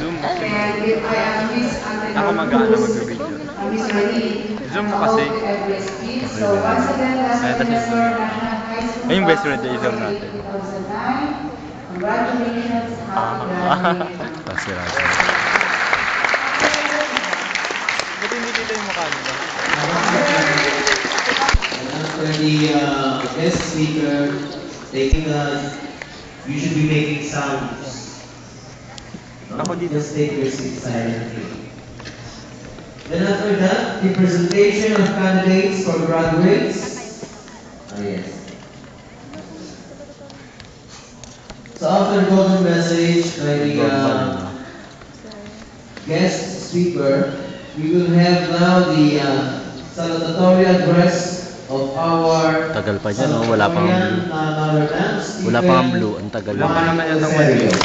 Zoom mo. And if I am Miss Ako Antenor mag-ano Cruz, mag-video. Miss Marie, Zoom mo kasi. So once again, last Ayan, tapos semester, zoom. National High School Ayun yung best friend, Class i-zoom of natin. 2009. Congratulations, happy graduation. Kasi. Ba't hindi kita yung mukha nila? After the guest speaker taking you should be making sounds. Ako dito. Just take your seat silently. Then after that, the presentation of candidates for graduates. Yes. So after the golden message by the guest speaker, we will have now the salutatory address of our Tagal pa dyan, no? Wala pang blue. Ang tagal Wala pa pa. naman yan ng 1 year.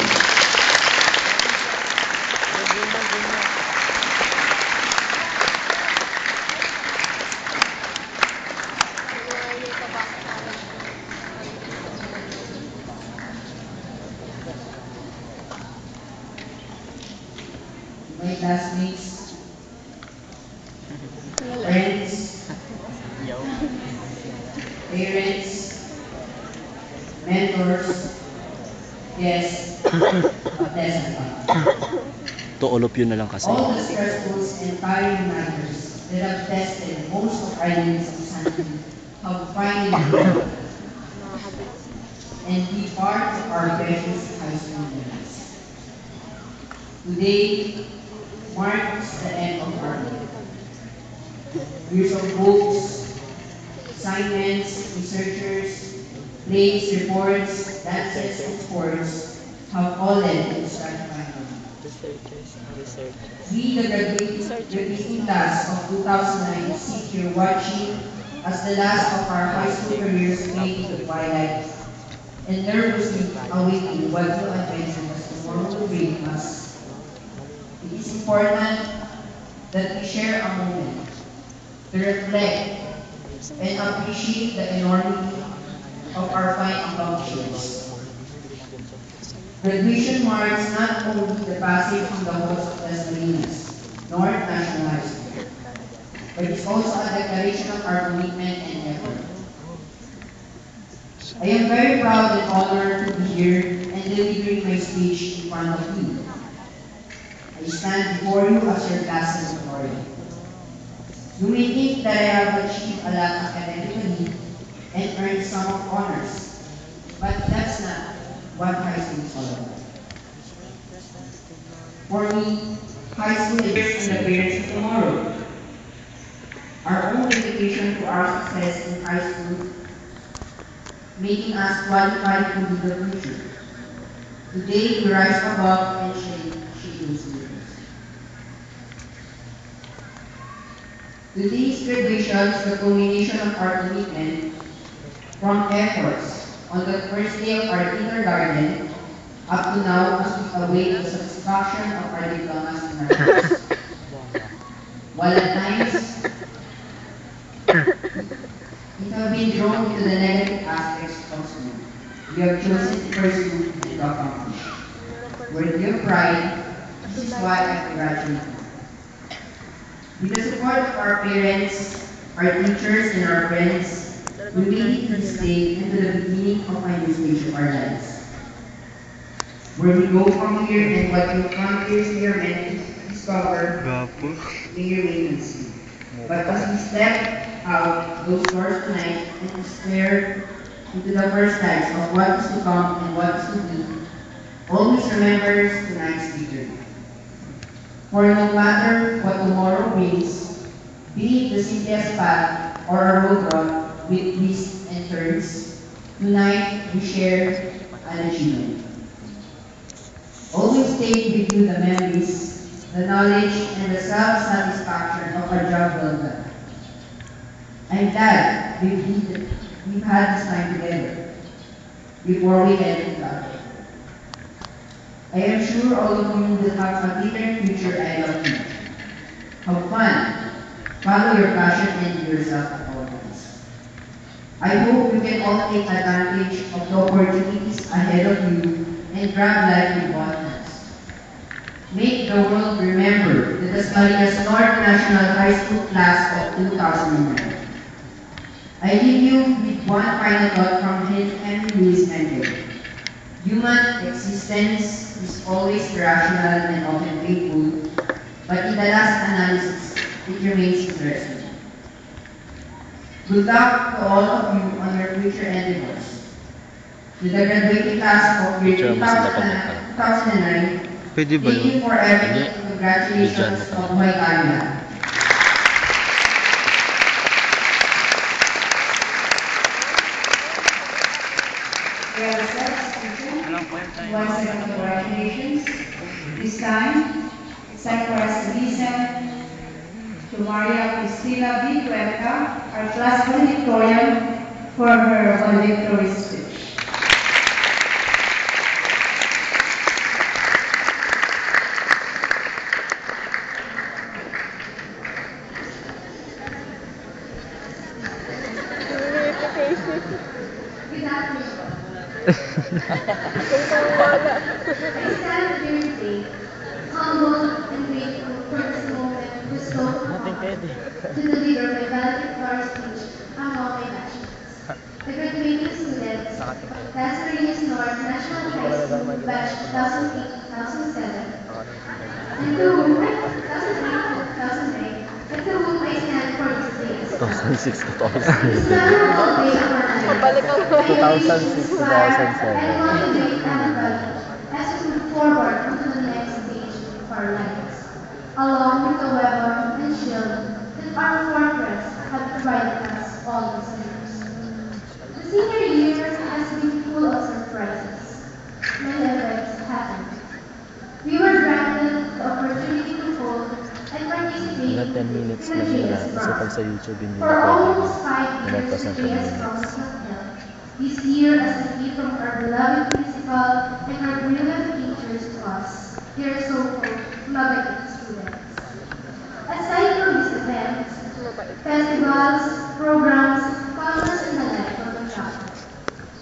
My classmates, friends, parents, mentors, guests, To all of you na lang kasi. all the stressful and tiring matters that have tested most of our needs of sanity have finally grown and be part of our precious high school lives. Today marks the end of our life. Years of books, assignments, researchers, plays, reports, dances, and sports have all led to gratifying moment. We, the graduating class of 2009, sit here watching as the last of our high school careers fade into twilight and nervously awaiting what new adventures tomorrow will bring us. It is important that we share a moment to reflect and appreciate the enormity of our fine accomplishments. Graduation marks not only the passage from the halls of Las Marinas, North National High School, but it's also a declaration of our commitment and effort. I am very proud and honored to be here and delivering my speech in front of you. I stand before you as your class secretary. You may think that I have achieved a lot academically and earned some of honors, but that's not what high school is all about. For me, high school is the parents of tomorrow. Our own dedication to our success in high school, making us qualified to lead the future. Today, we rise above and shake those limits. Today's graduation is the culmination of our commitment from efforts on the first day of our kindergarten up to now as we await the satisfaction of our diplomas and our marks. While at times, we have been drawn into the negative aspects of school, we have chosen to pursue and to accomplish. With your pride, this is why I congratulate you. With the support of our parents, our teachers, and our friends, we made it to this day and to the beginning of my new stage of our lives. Where we go from here and what you continuously are meant to discover, may remain unseen. But as we step out those doors tonight and stare into the first lights of what is to come and what is to be, always remember tonight's victory. For no matter what tomorrow brings, be it the simplest path or a road run with twists and turns, tonight we share an achievement. Always take with you the memories, the knowledge, and the self-satisfaction of a job well done. I'm glad we've had this time together before we get into that. I am sure all of you will have a different future ahead of you. Have fun, follow your passion, and be yourself at all times. I hope you can all take advantage of the opportunities ahead of you and grab life with both hands. Make the world remember the Dasmariñas North National High School class of 2009. I leave you with one final thought from Henry Louis Mendes. Human existence is always irrational and often painful, but in the last analysis, it remains interesting. Good luck to all of you on your future endeavors. To the graduating class of year Picture mo sila pagkakala. 2009, Pwede ba thank you yun? for everything Hindi. and congratulations Bigyan mo pa. Mabuhay Kanya. We have a set speaker. Once again, congratulations. This time, it's time for us to listen to Maria Cristina V. Cuenca, our class valedictorian, for her valedictory speech. Good afternoon. I stand here today, humble and grateful for this moment bestowed upon me to deliver my valedictory speech among my batchmates. The graduating students of Dasmariñas North National High School batch 2008-2007 and to whom I 2008-2009 and to whom I stand for this day. 2006, It's 2007. memorable day of our life. 2006, 2007. And motivate everybody as we move forward into the next stage of our lives, along with the weapon and shield that our fortress have provided us all these years. The senior year has been full of surprises. Many events happened. We were granted the opportunity to hold and participate Mga 10 minutes in lang the nila JS kasi pag sa YouTube hindi for na almost pwede 5 years, minagpas ng 10 JS minutes. Promise was held. This year, as a gift from our beloved principal and our brilliant teachers to us, dear so-called Mabait students. Aside from these events, festivals, programs, concerts, and the like from the child,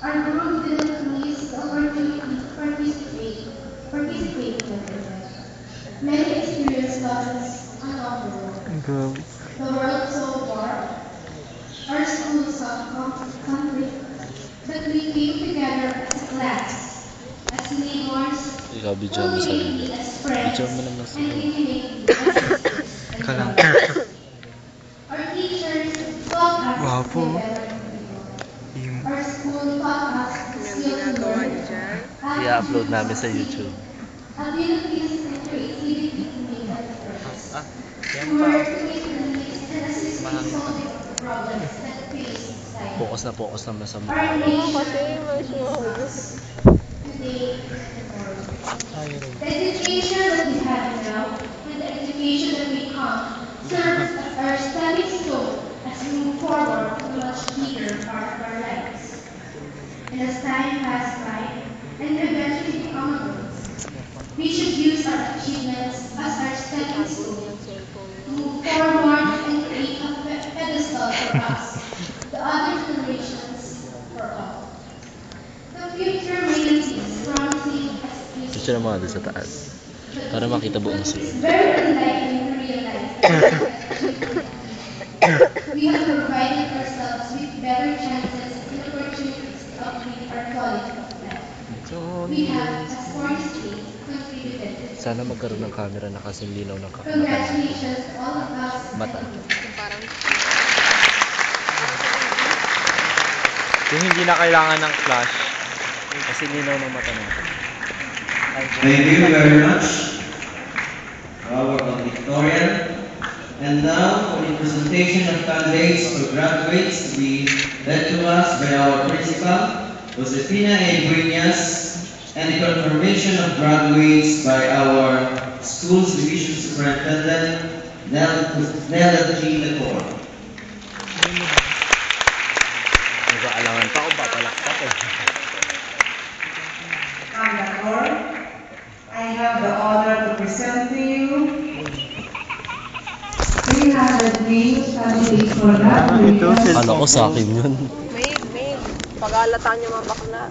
our group didn't miss the opportunity to participate in the event. Many experienced lessons along the road. The world so warm, our school saw conflict, but we came together as a class, as neighbors, Ikaw, video mo sa ultimately video. as friends, Video mo naman sa and video. intimately as sisters and brothers. Our teachers taught us to be better people. Our school taught us to skill to learn, I-upload namin sa YouTube. abilities and creativity to make a difference. To work to meet the needs and assist in solving problems that face society. Focus naman sa Our mukha. nation is today and tomorrow. The education that we have now and the education that we come serves as our stepping stone as we move forward to a much bigger part of our lives. And as time passes by and eventually become adults, we should use our achievements as our stepping stone to move forward and create a pedestal for us, the other generations, for all. The future may not be as promising as it used to Picture mo nga doon sa taas. be, Para makita buong but scene. it's very unlikely to realize that we have provided ourselves with better chances and opportunities to upgrade our quality of life. We have, as forestry, contributed. Sana magkaroon ng camera na kasing linaw ng mata. Congratulations to all of us. Mata. Yung hindi na kailangan ng flash. Kasi linaw ng mata natin. Thank you very much, our valedictorian. And now for the presentation of candidates for graduates to be led to us by our principal, Josefina A. Briñas, and the confirmation of graduates by our school's division superintendent, Nella G. Lecor. Nag-aalangan pa ako ba? Palakpak eh. Lord, I have the honor to present to you 300 names candidates for graduation. Kala ko sa akin yun. May. Pag-alatan niyo mga bakla.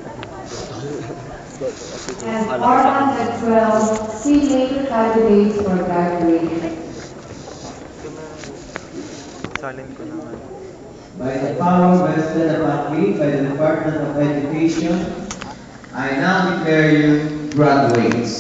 and 412 senior candidates for graduation. Salin ko naman. By the power vested upon me by the Department of Education, I now declare you graduates.